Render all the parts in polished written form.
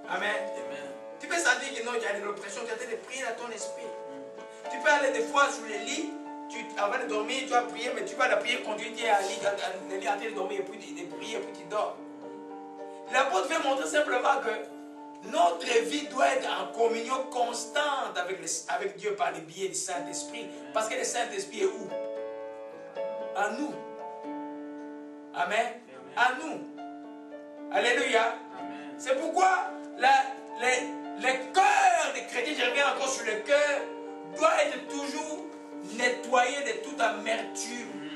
Amen. Tu peux sentir que non, il y a de l'oppression, tu as de prier dans ton esprit. Tu peux aller des fois sur le lit, avant de dormir, tu vas prier, mais tu vas la prière continuer, tu es à le lit en train de dormir, et puis de prier, et puis tu dors. L'apôtre veut montrer simplement que notre vie doit être en communion constante avec Dieu par le biais du Saint-Esprit. Parce que le Saint-Esprit est où? En nous. Amen. En nous. Alléluia. C'est pourquoi le cœur des chrétiens, je reviens encore sur le cœur, doit être toujours nettoyé de toute amertume,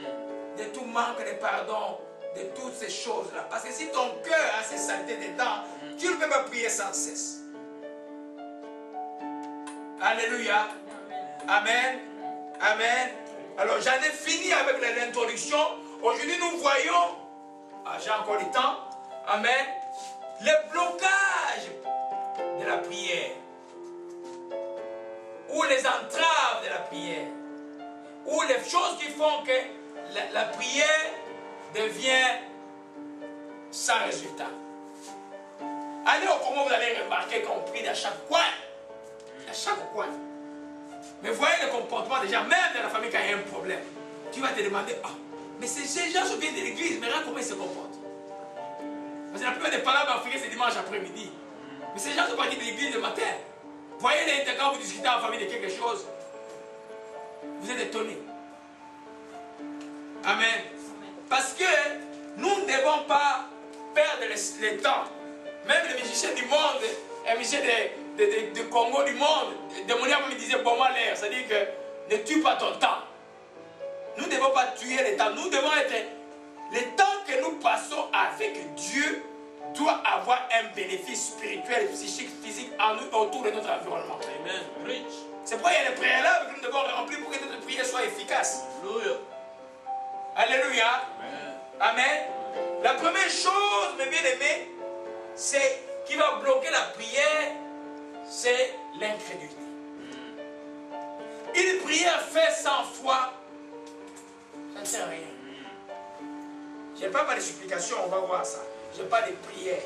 de tout manque de pardon, de toutes ces choses-là. Parce que si ton cœur a ces saletés dedans, tu ne peux pas prier sans cesse. Alléluia. Amen. Amen. Alors j'en ai fini avec l'introduction. Aujourd'hui nous voyons, j'ai encore le temps, amen, le blocage de la prière. Ou les entraves de la prière. Ou les choses qui font que la prière devient sans résultat. Allez au Congo, vous allez remarquer qu'on prie dans chaque coin. Dans chaque coin. Mais voyez le comportement des gens, même dans la famille quand il y a un problème. Tu vas te demander, ah, mais ces gens sont bien de l'église, mais regarde comment ils se comportent. Parce que la plupart des parents africains c'est dimanche après-midi. Mais ces gens sont partis de l'église le matin. Voyez quand vous discutez en famille de quelque chose, vous êtes étonnés. Amen. Parce que nous ne devons pas perdre le temps. Même les musiciens du monde, les musiciens de Congo du monde, de Moniac me disait bon l'air, c'est-à-dire que ne tue pas ton temps. Nous ne devons pas tuer le temps. Nous devons être. Le temps que nous passons avec Dieu doit avoir un bénéfice spirituel, psychique, physique en nous, autour de notre environnement. Amen. C'est pourquoi il y a les préalables que nous devons remplir pour que notre prière soit efficace. Alléluia. Alléluia. Amen. Amen. La première chose, mes bien-aimés, c'est qui va bloquer la prière, c'est l'incrédulité. Une prière faite sans foi, ça ne sert à rien. Je n'ai pas de supplication, on va voir ça. Je n'ai pas de prière.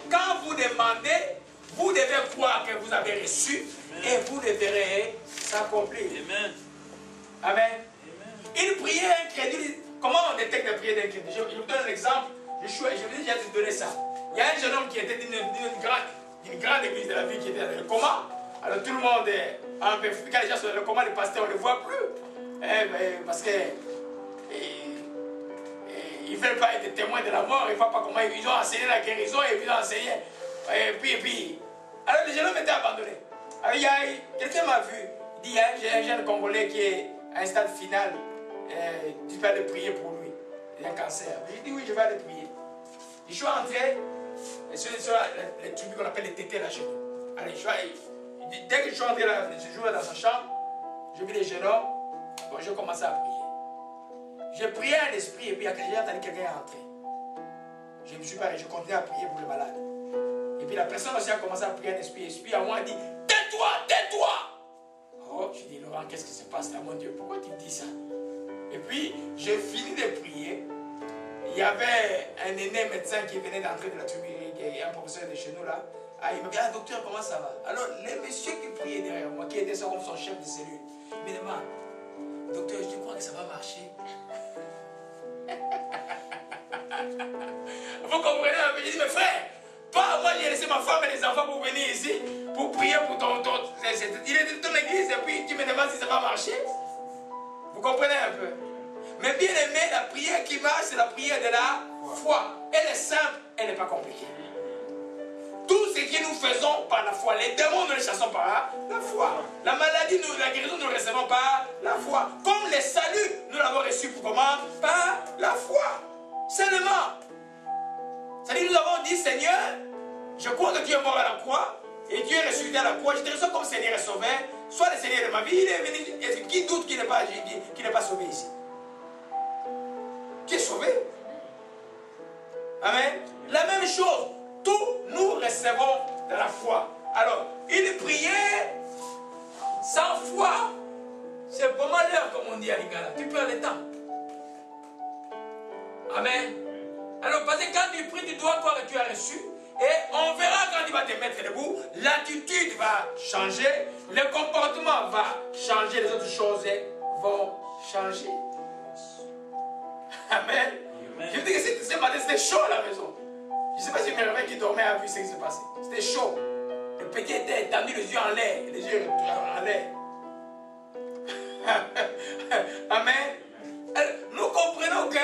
Quand vous demandez, vous devez croire que vous avez reçu. Amen. Et vous le verrez s'accomplir. Amen. Amen. Une prière incrédule. Comment on détecte la prière d'incrédulité? Je vous donne un exemple. Je vous ai déjà donné ça. Il y a un jeune homme qui était d'une grande église de la ville qui était dans le coma. Alors tout le monde est un peu fou. Quand les gens sont dans le coma, les pasteurs, on ne les voit plus. Parce que ils ne veulent pas être témoins de la mort. Ils ne voient pas comment ils ont enseigné la guérison et ils ont enseigné. Et puis. Alors le jeune homme était abandonné. Alors quelqu'un m'a vu. Il dit il y a un jeune Congolais qui est à un stade final. Tu peux aller prier pour lui. Il a un cancer. J'ai dit oui, je vais aller prier. Je suis entré. Sur les tribus qu'on appelle les tétés là chez nous. Allez, dès que je suis entré là, ce jour-là dans sa chambre, je vis les jeunes hommes. Bon, je commençais à prier. J'ai prié à l'esprit et puis j'ai entendu quelqu'un entrer. Je ne suis pas, je continuais à prier pour le malade. Et puis la personne aussi a commencé à prier à l'esprit. L'esprit à moi a dit tais-toi, tais-toi. Oh, je dis Laurent, qu'est-ce qui se passe là, mon Dieu? Pourquoi tu me dis ça? Et puis j'ai fini de prier. Il y avait un aîné médecin qui venait d'entrer de la tribu, un professeur de chez nous là. Ah, il me dit, ah docteur, comment ça va? Alors, le monsieur qui priait derrière moi, qui était comme son chef de cellule, il me demande, docteur, je crois que ça va marcher. Vous comprenez? Je dis, mais frère, toi, moi j'ai laissé ma femme et les enfants pour venir ici, pour prier pour ton. Il est de ton église et puis tu me demandes si ça va marcher. Vous comprenez un peu? Mais bien aimé, la prière qui marche, c'est la prière de la foi. Elle est simple, elle n'est pas compliquée. Tout ce que nous faisons par la foi, les démons nous les chassons par la foi. La maladie, la guérison, nous le recevons par la foi. Comme le salut, nous l'avons reçu pour comment? Par la foi. Seulement. C'est-à-dire, nous avons dit, Seigneur, je crois que tu es mort à la croix et tu es ressuscité à la croix. Je te reçois comme Seigneur et Sauveur. Sois le Seigneur de ma vie. Il est venu. Qui doute qu'il n'est pas sauvé ici? Tu es sauvé. Amen. La même chose. Tout nous recevons de la foi. Alors, une prière sans foi, c'est pas malheur, comme on dit à l'Igala. Tu perds le temps. Amen. Alors, parce que quand tu pries, tu dois croire que tu as reçu. Et on verra quand il va te mettre debout, l'attitude va changer, le comportement va changer, les autres choses vont changer. Amen. Je vous dis que ce matin, c'était chaud à la maison. Je ne sais pas si mes réveils qui dormaient a vu ce qui s'est passé. C'était chaud. Le petit était étendu, les yeux en l'air. Les yeux en l'air. Amen. Nous comprenons que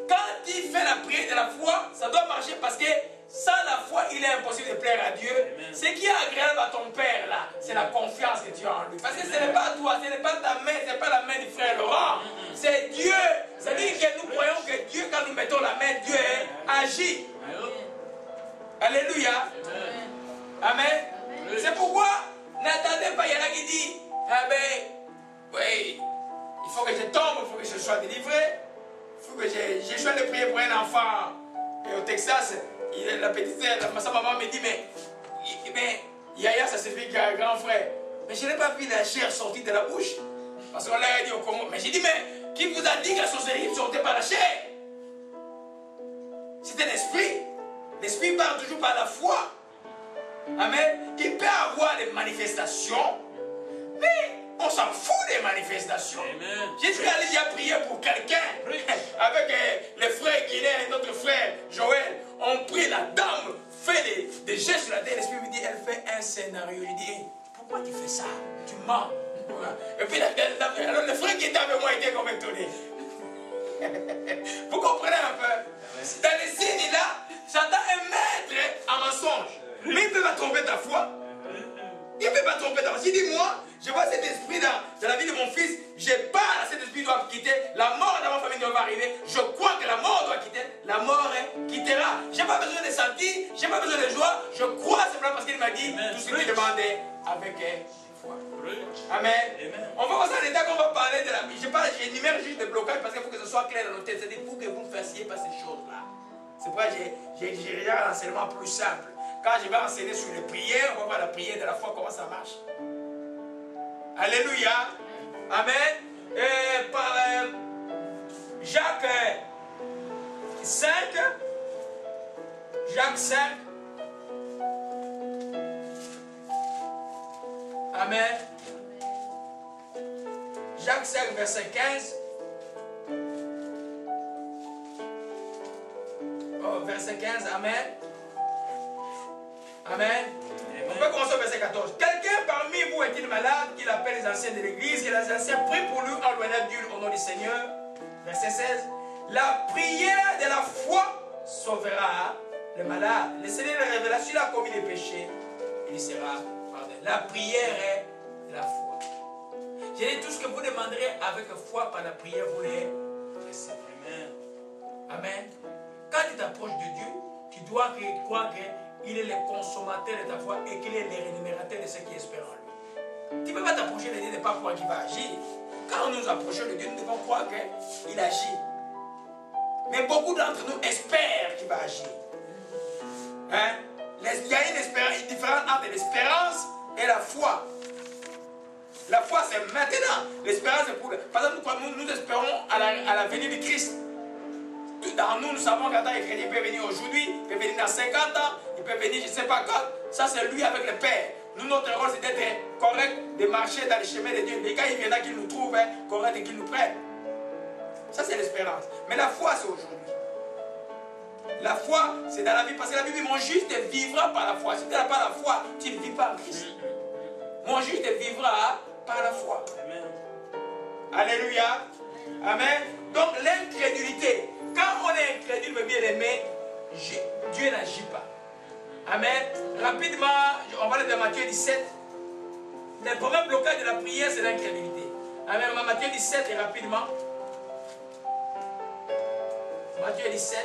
quand il fait la prière de la foi, ça doit marcher parce que sans la foi, il est impossible de plaire à Dieu. Amen. Ce qui est agréable à ton Père, là, c'est la confiance que tu as en lui. Parce que ce n'est pas toi, ce n'est pas ta main, ce n'est pas la main du frère Laurent. C'est Dieu. C'est-à-dire que nous croyons que Dieu, quand nous mettons la main, Dieu agit. Alléluia. Amen. Amen. C'est pourquoi n'attendez pas, il y en a qui disent, ah ben, oui, il faut que je tombe, il faut que je sois délivré. Il faut que j'ai choisi de prier pour un enfant. Et au Texas, la petite sœur, sa maman me dit, mais Yaya, ça signifie qu'il y a un grand frère. Mais je n'ai pas vu la chair sortir de la bouche. Parce qu'on l'a dit au Congo. Mais j'ai dit, mais qui vous a dit que la sorcellerie ne sortait pas la chair? C'est un esprit. L'esprit part toujours par la foi. Amen. Il peut avoir des manifestations, mais on s'en fout des manifestations. J'ai déjà prié pour quelqu'un avec les frères Guilain et notre frère Joël. On prie, la dame fait des gestes sur la tête. L'esprit me dit, elle fait un scénario. Je dis, hey, pourquoi tu fais ça? Tu mens. Et puis alors, le frère qui était avec moi était comme étonné. Vous comprenez un peu? Dans les signes là, Satan est maître en mensonge. Mais il ne peut pas tromper ta foi. Il ne peut pas tromper ta foi. Si dis moi, je vois cet esprit dans la vie de mon fils, j'ai peur à cet esprit doit quitter, la mort dans ma famille doit arriver, je crois que la mort doit quitter, la mort quittera. Je n'ai pas besoin de sentir, je n'ai pas besoin de joie, je crois simplement parce qu'il m'a dit tout ce qu'il demandait avec foi. Amen. Amen. On va voir ça en état qu'on va parler de la vie. J'énumère juste des blocages parce qu'il faut que ce soit clair dans nos têtes. C'est-à-dire pour que vous ne fassiez pas ces choses-là. C'est pourquoi j'ai déjà un enseignement plus simple. Quand je vais enseigner sur les prières, on va voir la prière de la foi, comment ça marche. Alléluia. Amen. Et par Jacques 5. Jacques 5. Amen. Jacques 5, verset 15. Oh, verset 15, Amen. Amen. On peut commencer au verset 14. Quelqu'un parmi vous est-il malade, qu'il appelle les anciens de l'église, que les anciens prient pour lui en l'honneur d'Dieu au nom du Seigneur. Verset 16. La prière de la foi sauvera le malade. Le Seigneur le révélera s'il a commis des péchés, il sera pardonné. La prière est de la foi. J'ai dit tout ce que vous demanderez avec foi par la prière, vous les recevez. Amen. Quand tu t'approches de Dieu, tu dois croire qu'il est le consommateur de ta foi et qu'il est le rémunérateur de ceux qui espèrent en lui. Tu ne peux pas t'approcher de Dieu et ne pas croire qu'il va agir. Quand nous nous approchons de Dieu, nous devons croire qu'il agit. Mais beaucoup d'entre nous espèrent qu'il va agir. Hein? Il y a une différence entre l'espérance et la foi. La foi, c'est maintenant. L'espérance, c'est pour... Par exemple, nous espérons à la venue de Christ. Dans nous, nous savons qu'un chrétien peut venir aujourd'hui, il peut venir dans 50 ans, il peut venir je ne sais pas quand. Ça, c'est lui avec le Père. Nous, notre rôle, c'est d'être correct, de marcher dans les chemins de Dieu. Et quand il viendra, qu'il nous trouve correct et qu'il nous prenne. Ça, c'est l'espérance. Mais la foi, c'est aujourd'hui. La foi, c'est dans la vie. Parce que la Bible dit, mon juste vivra par la foi. Si tu n'as pas la foi, tu ne vis pas en Christ. Mon juste vivra par la foi. Amen. Alléluia. Amen. Donc, l'incrédulité. Quand on est incrédule, mes bien-aimés, Dieu n'agit pas. Amen. Rapidement, on va aller dans Matthieu 17. Le premier blocage de la prière, c'est l'incrédulité. Amen. Matthieu 17, et rapidement. Matthieu 17.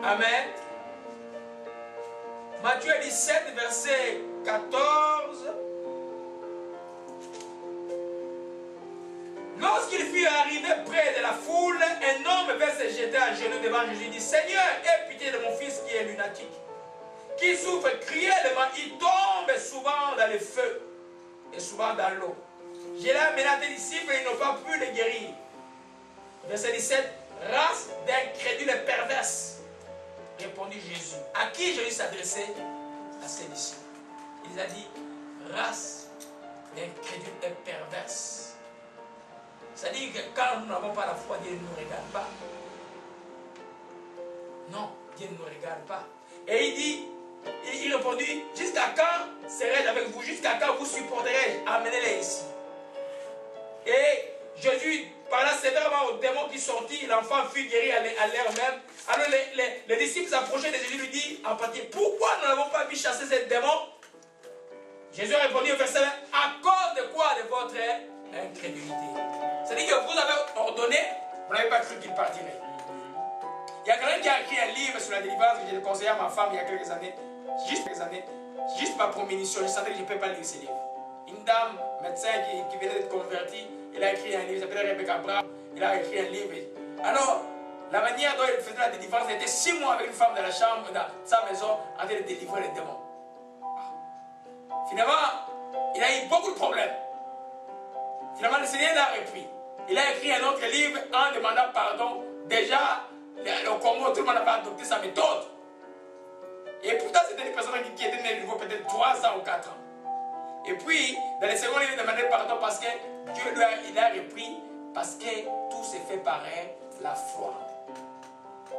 Amen. Matthieu 17, verset 14. Lorsqu'il fut arrivé près de la foule, un homme vint se jeter à genoux devant Jésus et dit, Seigneur, aie pitié de mon fils qui est lunatique, qui souffre cruellement, il tombe souvent dans le feu et souvent dans l'eau. Je l'ai amené à tes disciples et ils n'ont pas pu les guérir. Verset 17. Race d'incrédules et perverses, répondit Jésus. À qui Jésus s'adressait? À ses disciples. Il a dit, race d'incrédules et perverses. C'est-à-dire que quand nous n'avons pas la foi, Dieu ne nous regarde pas. Non, Dieu ne nous regarde pas. Et il dit, il répondit, jusqu'à quand serai-je avec vous? Jusqu'à quand vous supporterai-je? Amenez-les ici. Et Jésus parla sévèrement aux démons qui sortit, l'enfant fut guéri à l'heure même. Alors les disciples s'approchaient de Jésus et lui disent en partie, pourquoi nous n'avons pas pu chasser ces démons? Jésus a répondu au verset 20, à cause de quoi? De votre incrédulité. C'est-à-dire que vous avez ordonné, vous n'avez pas cru qu'il partirait. Il y a quelqu'un qui a écrit un livre sur la délivrance que j'ai conseillé à ma femme il y a quelques années. Juste par prémonition, je sentais que je ne peux pas lire ce livre. Une dame, médecin qui venait d'être convertie, il a écrit un livre, il s'appelle Rebecca Brown, il a écrit un livre. Alors, la manière dont il faisait la délivrance, il était 6 mois avec une femme dans la chambre, dans sa maison, en train de délivrer les démons. Finalement, il a eu beaucoup de problèmes. Finalement, le Seigneur l'a repris. Il a écrit un autre livre en demandant pardon. Déjà, au Congo, tout le monde avait adopté sa méthode. Et pourtant, c'était une personne qui était née nouveau peut-être 3 ans ou 4 ans. Et puis, dans les secondes, il a demandé pardon parce que Dieu il a repris, parce que tout s'est fait par la foi.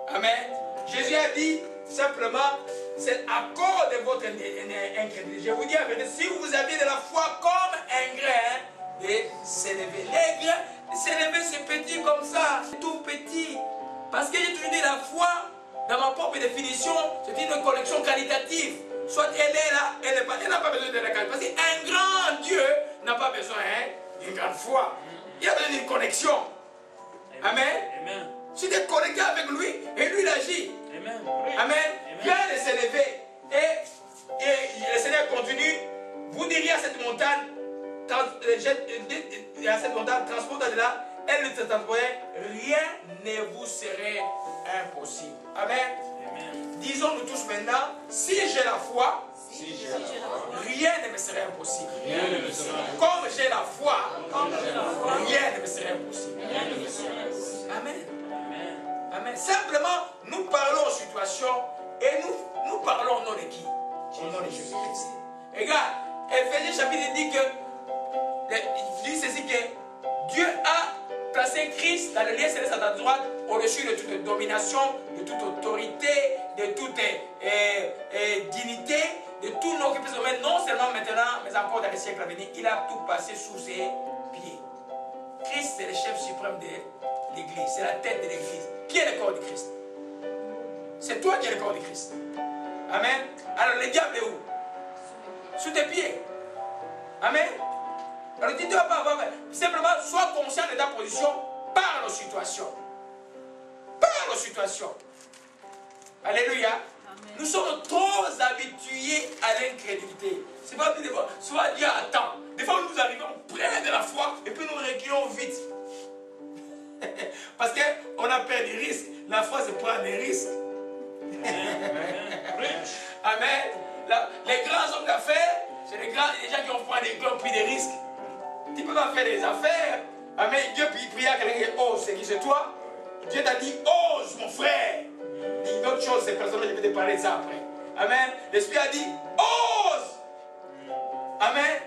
Amen. Jésus a dit simplement, c'est à cause de votre incrédulité. Je vous dis en vérité, si vous aviez de la foi comme un grain de s'élever. Les grains de s'élever, c'est petit comme ça, c'est tout petit. Parce que j'ai toujours dit la foi, dans ma propre définition, c'est une collection qualitative. Soit elle est là, elle n'est pas. Elle n'a pas besoin de la qualité. Parce qu'un grand Dieu n'a pas besoin d'une grande foi. Il a besoin d'une connexion. Amen. Amen. Si tu es connecté avec lui, et lui il agit. Amen. Amen. Viens de s'élever. Et le Seigneur continue. Vous diriez à cette montagne, transporte de là, elle ne se transporterait, rien ne vous serait impossible. Amen. Amen. Disons-nous tous maintenant, si j'ai la foi, rien ne me serait impossible. Comme j'ai la foi, rien ne me serait impossible. Amen. Amen. Simplement, nous parlons aux situations et nous parlons au nom de qui? Au nom de Jésus-Christ. Regarde, Éphésiens chapitre dit ceci que Dieu a placé Christ dans le lieu céleste à ta droite, au-dessus de toute domination, de toute autorité, de toute dignité, de tout nom qui peut se mettre, non seulement maintenant, mais encore dans les siècles à venir. Il a tout passé sous ses pieds. Christ est le chef suprême de l'Église, c'est la tête de l'Église. Qui est le corps de Christ? C'est toi qui es le corps de Christ. Amen. Alors le diable est où? Sous tes pieds. Amen. Alors tu ne dois pas avoir. Simplement, sois conscient de ta position. Parle aux situations. Parle aux situations. Alléluia. Amen. Nous sommes trop habitués à l'incrédulité. C'est pas plus de fois. Soit Dieu attend. Des fois, nous arrivons près de la foi et puis nous reculons vite. Parce qu'on a peur des risques. La foi, c'est prendre des risques. Amen. Les grands hommes d'affaires, c'est les gens qui ont pris des risques. Tu ne peux pas faire des affaires. Amen. Dieu prie à quelqu'un qui ose. C'est qui? C'est toi. Dieu t'a dit, ose mon frère. Dis d'autres choses, ces personnes-là, je vais te parler de ça après. Amen. L'Esprit a dit, ose. Amen.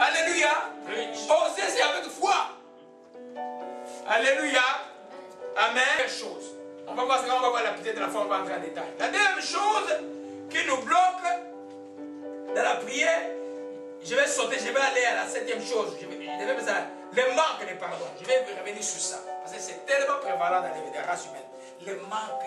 Alléluia. Oser, c'est avec foi. Alléluia. Amen. Chose. On va voir ce qu'on va voir la petite de la foi, on va entrer en détail. La deuxième chose qui nous bloque dans la prière, je vais sauter, je vais aller à la 7e chose. Je vais le manque de pardon. Je vais revenir sur ça. Parce que c'est tellement prévalent dans les races humaines. Le manque